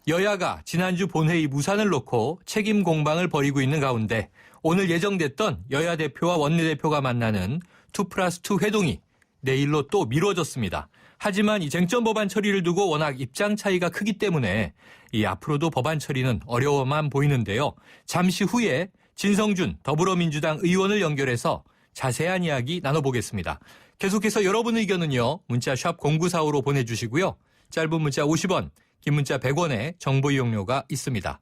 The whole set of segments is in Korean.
여야가 지난주 본회의 무산을 놓고 책임 공방을 벌이고 있는 가운데 오늘 예정됐던 여야 대표와 원내대표가 만나는 2+2 회동이 내일로 또 미뤄졌습니다. 하지만 이 쟁점 법안 처리를 두고 워낙 입장 차이가 크기 때문에 이 앞으로도 법안 처리는 어려워만 보이는데요. 잠시 후에 진성준 더불어민주당 의원을 연결해서 자세한 이야기 나눠보겠습니다. 계속해서 여러분 의견은요. 문자 샵 0945로 보내주시고요. 짧은 문자 50원, 긴 문자 100원의 정보 이용료가 있습니다.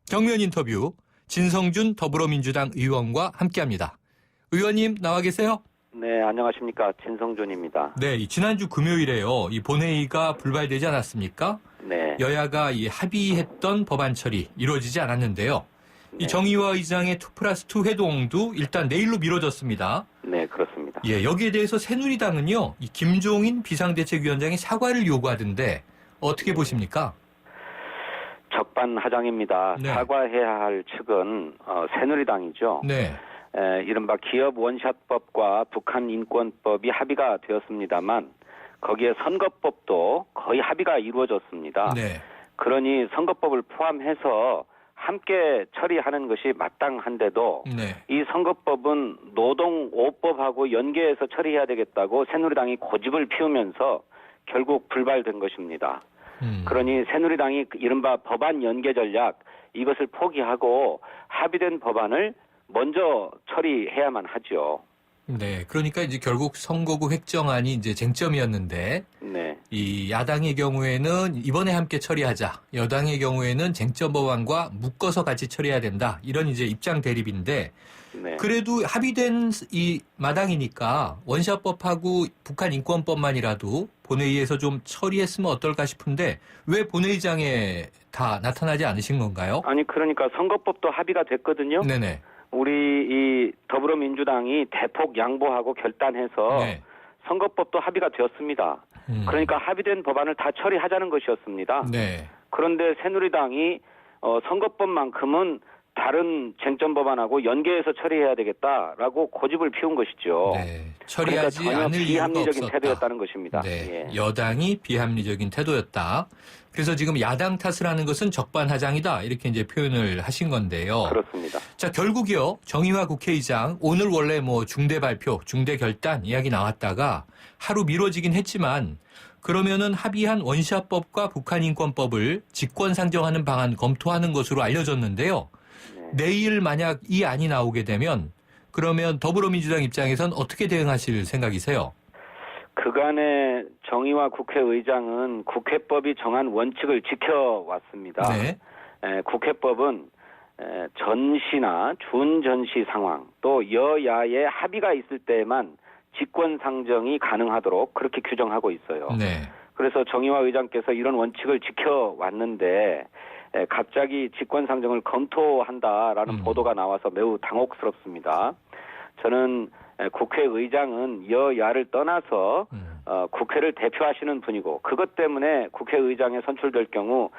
정면 인터뷰 진성준 더불어민주당 의원과 함께합니다. 의원님 나와 계세요? 네, 안녕하십니까. 진성준입니다. 네, 지난주 금요일에요. 이 본회의가 불발되지 않았습니까? 네. 여야가 이 합의했던 법안 처리 이루어지지 않았는데요. 이 네. 정의화 의장의 2+2 회동도 일단 내일로 미뤄졌습니다. 네, 그렇습니다. 예, 여기에 대해서 새누리당은요, 이 김종인 비상대책위원장이 사과를 요구하던데 어떻게 보십니까? 적반하장입니다. 네. 사과해야 할 측은 새누리당이죠. 네, 이른바 기업 원샷법과 북한 인권법이 합의가 되었습니다만 거기에 선거법도 거의 합의가 이루어졌습니다. 네, 그러니 선거법을 포함해서 함께 처리하는 것이 마땅한데도 네, 이 선거법은 노동 5법하고 연계해서 처리해야 되겠다고 새누리당이 고집을 피우면서 결국 불발된 것입니다. 그러니 새누리당이 이른바 법안 연계 전략 이것을 포기하고 합의된 법안을 먼저 처리해야만 하죠. 네. 그러니까 이제 결국 선거구 획정안이 이제 쟁점이었는데 네. 이 야당의 경우에는 이번에 함께 처리하자, 여당의 경우에는 쟁점 법안과 묶어서 같이 처리해야 된다. 이런 이제 입장 대립인데 네. 그래도 합의된 이 마당이니까 원샷법하고 북한 인권법만이라도 본회의에서 좀 처리했으면 어떨까 싶은데 왜 본회의장에 다 나타나지 않으신 건가요? 아니 그러니까 선거법도 합의가 됐거든요. 네네. 우리 이 더불어민주당이 대폭 양보하고 결단해서 네. 선거법도 합의가 되었습니다. 그러니까 합의된 법안을 다 처리하자는 것이었습니다. 네. 그런데 새누리당이 선거법만큼은 다른 쟁점 법안하고 연계해서 처리해야 되겠다라고 고집을 피운 것이죠. 네. 처리하지 그러니까 전혀 않을 이유가 비합리적인 없었다. 태도였다는 것입니다. 네. 예. 여당이 비합리적인 태도였다. 그래서 지금 야당 탓을 하는 것은 적반하장이다. 이렇게 이제 표현을 하신 건데요. 그렇습니다. 자, 결국이요. 정의화 국회의장 오늘 원래 뭐 중대 발표, 중대 결단 이야기 나왔다가 하루 미뤄지긴 했지만 그러면은 합의한 원샷법과 북한인권법을 직권 상정하는 방안 검토하는 것으로 알려졌는데요. 내일 만약 이 안이 나오게 되면 그러면 더불어민주당 입장에선 어떻게 대응하실 생각이세요? 그간의 정의화 국회의장은 국회법이 정한 원칙을 지켜왔습니다. 네. 국회법은 전시나 준전시 상황 또 여야의 합의가 있을 때만 직권 상정이 가능하도록 그렇게 규정하고 있어요. 네. 그래서 정의화 의장께서 이런 원칙을 지켜왔는데 갑자기 직권 상정을 검토한다라는 보도가 나와서 매우 당혹스럽습니다. 저는 국회의장은 여야를 떠나서 국회를 대표하시는 분이고 그것 때문에 국회의장에 선출될 경우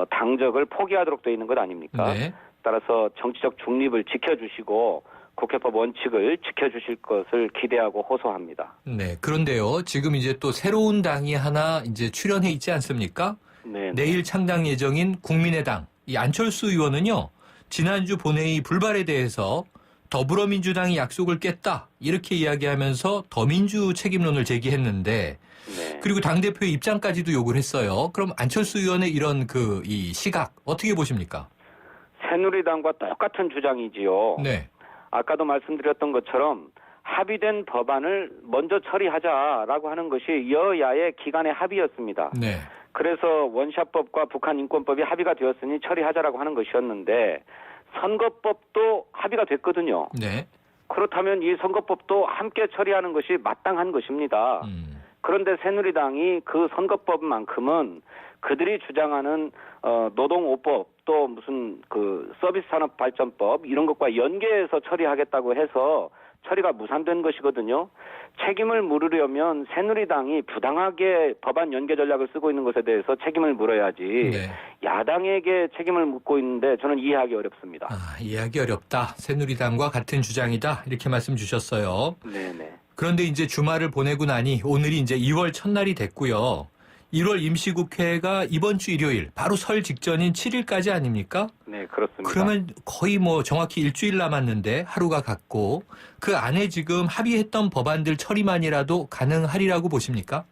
당적을 포기하도록 되어 있는 것 아닙니까? 네. 따라서 정치적 중립을 지켜주시고 국회법 원칙을 지켜주실 것을 기대하고 호소합니다. 네. 그런데요. 지금 이제 또 새로운 당이 하나 이제 출연해 있지 않습니까? 네. 내일 창당 예정인 국민의당 이 안철수 의원은요. 지난주 본회의 불발에 대해서 더불어민주당이 약속을 깼다 이렇게 이야기하면서 더민주 책임론을 제기했는데 네. 그리고 당대표의 입장까지도 요구를 했어요. 그럼 안철수 의원의 이런 이 시각 어떻게 보십니까? 새누리당과 똑같은 주장이지요. 네. 아까도 말씀드렸던 것처럼 합의된 법안을 먼저 처리하자라고 하는 것이 여야의 기간의 합의였습니다. 네. 그래서 원샷법과 북한 인권법이 합의가 되었으니 처리하자라고 하는 것이었는데 선거법도 합의가 됐거든요. 네. 그렇다면 이 선거법도 함께 처리하는 것이 마땅한 것입니다. 그런데 새누리당이 그 선거법만큼은 그들이 주장하는 노동 5법 또 무슨 서비스 산업 발전법 이런 것과 연계해서 처리하겠다고 해서 처리가 무산된 것이거든요. 책임을 물으려면 새누리당이 부당하게 법안 연계 전략을 쓰고 있는 것에 대해서 책임을 물어야지 네. 야당에게 책임을 묻고 있는데 저는 이해하기 어렵습니다. 이해하기 어렵다. 새누리당과 같은 주장이다. 이렇게 말씀 주셨어요. 네네. 그런데 이제 주말을 보내고 나니 오늘이 이제 2월 첫날이 됐고요. 1월 임시국회가 이번 주 일요일 바로 설 직전인 7일까지 아닙니까? 네, 그렇습니다. 그러면 거의 뭐 정확히 일주일 남았는데 하루가 갔고 그 안에 지금 합의했던 법안들 처리만이라도 가능하리라고 보십니까?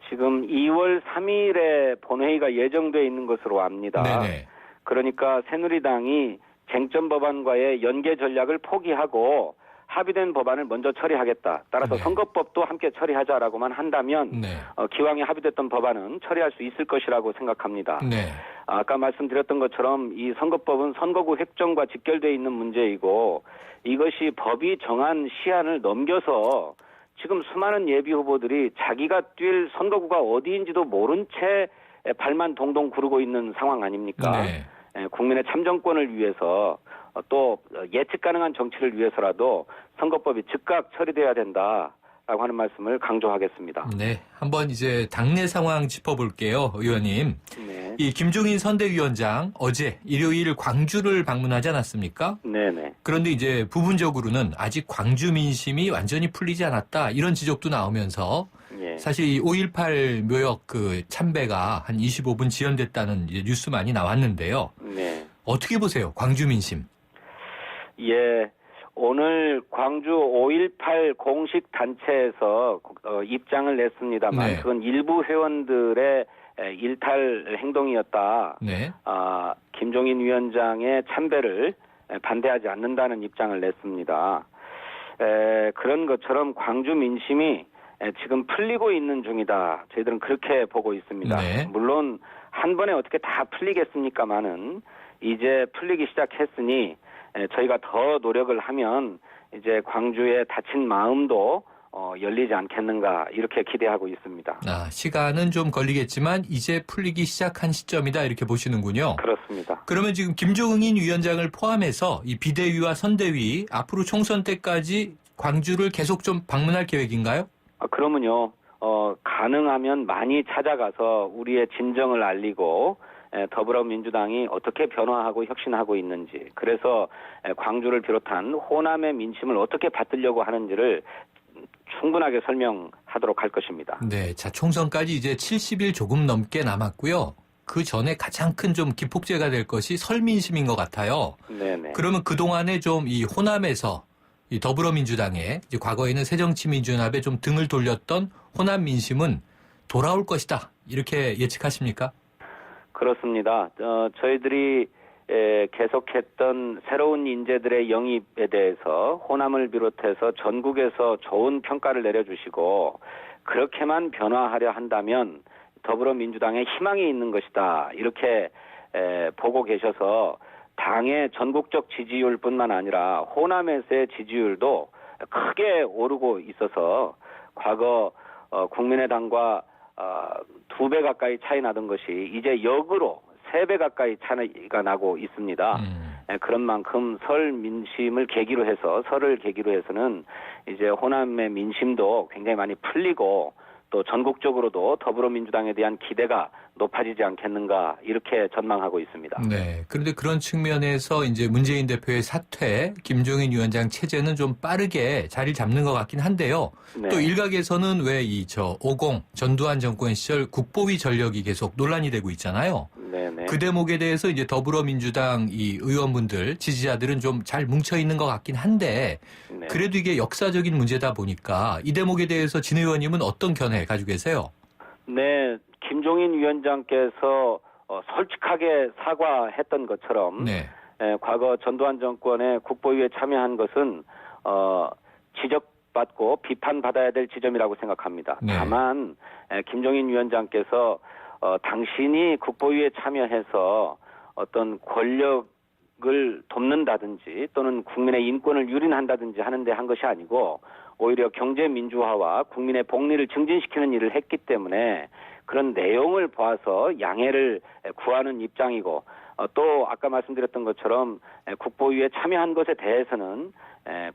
지금 2월 3일에 본회의가 예정돼 있는 것으로 압니다. 네네. 그러니까 새누리당이 쟁점 법안과의 연계 전략을 포기하고 합의된 법안을 먼저 처리하겠다. 따라서 네. 선거법도 함께 처리하자라고만 한다면 네. 기왕에 합의됐던 법안은 처리할 수 있을 것이라고 생각합니다. 네. 아까 말씀드렸던 것처럼 이 선거법은 선거구 획정과 직결되어 있는 문제이고 이것이 법이 정한 시한을 넘겨서 지금 수많은 예비 후보들이 자기가 뛸 선거구가 어디인지도 모른 채 발만 동동 구르고 있는 상황 아닙니까? 네. 국민의 참정권을 위해서 또 예측 가능한 정치를 위해서라도 선거법이 즉각 처리돼야 된다라고 하는 말씀을 강조하겠습니다. 네. 한번 이제 당내 상황 짚어볼게요, 의원님. 네. 이 김종인 선대위원장 어제 일요일 광주를 방문하지 않았습니까? 네네. 그런데 이제 부분적으로는 아직 광주 민심이 완전히 풀리지 않았다 이런 지적도 나오면서 예. 사실 이 5.18 묘역 그 참배가 한 25분 지연됐다는 이제 뉴스 많이 나왔는데요. 네. 어떻게 보세요, 광주 민심? 예. 오늘 광주 5.18 공식 단체에서 입장을 냈습니다만 네. 그건 일부 회원들의 일탈 행동이었다. 네. 김종인 위원장의 참배를 반대하지 않는다는 입장을 냈습니다. 그런 것처럼 광주 민심이 지금 풀리고 있는 중이다. 저희들은 그렇게 보고 있습니다. 네. 물론 한 번에 어떻게 다 풀리겠습니까마는 이제 풀리기 시작했으니 저희가 더 노력을 하면 이제 광주의 다친 마음도 열리지 않겠는가 이렇게 기대하고 있습니다. 시간은 좀 걸리겠지만 이제 풀리기 시작한 시점이다 이렇게 보시는군요. 그렇습니다. 그러면 지금 김종인 위원장을 포함해서 이 비대위와 선대위 앞으로 총선 때까지 광주를 계속 좀 방문할 계획인가요? 그러면요. 가능하면 많이 찾아가서 우리의 진정을 알리고 더불어민주당이 어떻게 변화하고 혁신하고 있는지 그래서 광주를 비롯한 호남의 민심을 어떻게 받들려고 하는지를 충분하게 설명하도록 할 것입니다. 네, 자 총선까지 이제 70일 조금 넘게 남았고요. 그 전에 가장 큰 좀 기폭제가 될 것이 설 민심인 것 같아요. 네네. 그러면 그 동안에 좀 이 호남에서 이 더불어민주당에 이제 과거에는 새정치민주연합에 좀 등을 돌렸던 호남 민심은 돌아올 것이다 이렇게 예측하십니까? 그렇습니다. 저희들이 계속했던 새로운 인재들의 영입에 대해서 호남을 비롯해서 전국에서 좋은 평가를 내려주시고 그렇게만 변화하려 한다면 더불어민주당에 희망이 있는 것이다. 이렇게 보고 계셔서 당의 전국적 지지율뿐만 아니라 호남에서의 지지율도 크게 오르고 있어서 과거 국민의당과 2배 가까이 차이 나던 것이 이제 역으로 3배 가까이 차이가 나고 있습니다. 그런 만큼 설 민심을 계기로 해서 설을 계기로 해서는 이제 호남의 민심도 굉장히 많이 풀리고 또 전국적으로도 더불어민주당에 대한 기대가 높아지지 않겠는가 이렇게 전망하고 있습니다. 네. 그런데 그런 측면에서 이제 문재인 대표의 사퇴, 김종인 위원장 체제는 좀 빠르게 자리를 잡는 것 같긴 한데요. 네. 또 일각에서는 왜 50 전두환 정권 시절 국보위 전력이 계속 논란이 되고 있잖아요. 네네. 그 대목에 대해서 이제 더불어민주당 이 의원분들, 지지자들은 좀 잘 뭉쳐 있는 것 같긴 한데 네. 그래도 이게 역사적인 문제다 보니까 이 대목에 대해서 진 의원님은 어떤 견해 가지고 계세요? 네, 김종인 위원장께서 솔직하게 사과했던 것처럼 네. 과거 전두환 정권의 국보위에 참여한 것은 지적받고 비판받아야 될 지점이라고 생각합니다. 네. 다만 김종인 위원장께서 당신이 국보위에 참여해서 어떤 권력을 돕는다든지 또는 국민의 인권을 유린한다든지 하는데 한 것이 아니고 오히려 경제 민주화와 국민의 복리를 증진시키는 일을 했기 때문에 그런 내용을 보아서 양해를 구하는 입장이고 또 아까 말씀드렸던 것처럼 국보위에 참여한 것에 대해서는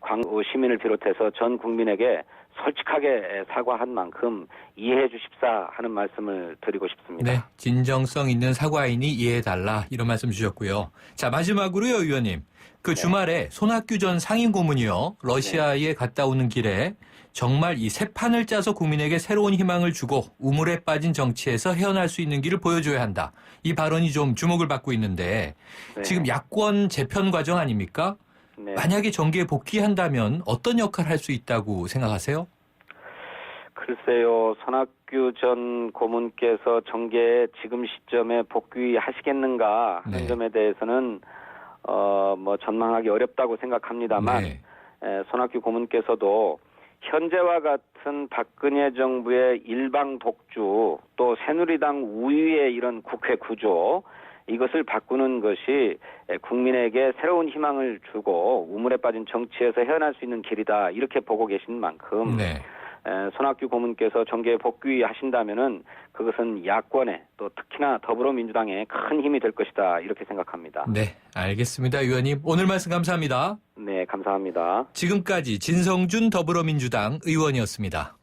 광주 시민을 비롯해서 전 국민에게 솔직하게 사과한 만큼 이해해 주십사 하는 말씀을 드리고 싶습니다. 네, 진정성 있는 사과이니 이해해달라 이런 말씀 주셨고요. 자, 마지막으로요, 의원님. 그 주말에 손학규 전 상임 고문이요. 러시아에 갔다 오는 길에 정말 이 새 판을 짜서 국민에게 새로운 희망을 주고 우물에 빠진 정치에서 헤어날 수 있는 길을 보여줘야 한다. 이 발언이 좀 주목을 받고 있는데 네. 지금 야권 재편 과정 아닙니까? 네. 만약에 정계에 복귀한다면 어떤 역할을 할 수 있다고 생각하세요? 글쎄요, 손학규 전 고문께서 정계에 지금 시점에 복귀하시겠는가 하는 네. 점에 대해서는 뭐 전망하기 어렵다고 생각합니다만 네. 손학규 고문께서도 현재와 같은 박근혜 정부의 일방 독주 또 새누리당 우위의 이런 국회 구조 이것을 바꾸는 것이 국민에게 새로운 희망을 주고 우물에 빠진 정치에서 헤어날 수 있는 길이다 이렇게 보고 계신 만큼 네. 손학규 고문께서 정계에 복귀하신다면은 그것은 야권에 또 특히나 더불어민주당에 큰 힘이 될 것이다 이렇게 생각합니다. 네, 알겠습니다. 의원님 오늘 말씀 감사합니다. 네, 감사합니다. 지금까지 진성준 더불어민주당 의원이었습니다.